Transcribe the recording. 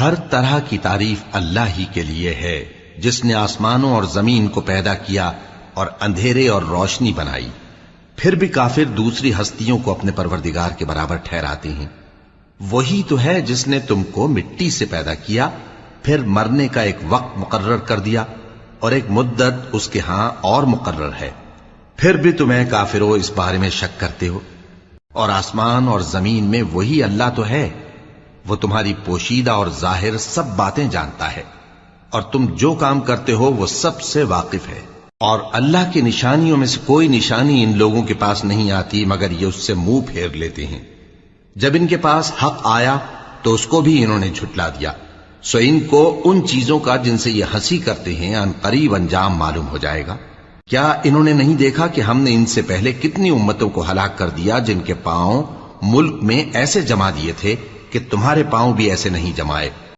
ہر طرح کی تعریف اللہ ہی کے لیے ہے جس نے آسمانوں اور زمین کو پیدا کیا اور اندھیرے اور روشنی بنائی۔ پھر بھی کافر دوسری ہستیوں کو اپنے پروردگار کے برابر ٹھہراتے ہیں۔ وہی تو ہے جس نے تم کو مٹی سے پیدا کیا، پھر مرنے کا ایک وقت مقرر کر دیا اور ایک مدت اس کے ہاں اور مقرر ہے، پھر بھی تمہیں کافروں اس بارے میں شک کرتے ہو۔ اور آسمان اور زمین میں وہی اللہ تو ہے، وہ تمہاری پوشیدہ اور ظاہر سب باتیں جانتا ہے، اور تم جو کام کرتے ہو وہ سب سے واقف ہے۔ اور اللہ کی نشانیوں میں سے کوئی نشانی ان لوگوں کے پاس نہیں آتی مگر یہ اس سے منہ پھیر لیتے ہیں۔ جب ان کے پاس حق آیا تو اس کو بھی انہوں نے جھٹلا دیا، سو ان کو ان چیزوں کا جن سے یہ ہنسی کرتے ہیں ان قریب انجام معلوم ہو جائے گا۔ کیا انہوں نے نہیں دیکھا کہ ہم نے ان سے پہلے کتنی امتوں کو ہلاک کر دیا جن کے پاؤں ملک میں ایسے جما دیے تھے کہ تمہارے پاؤں بھی ایسے نہیں جمائے۔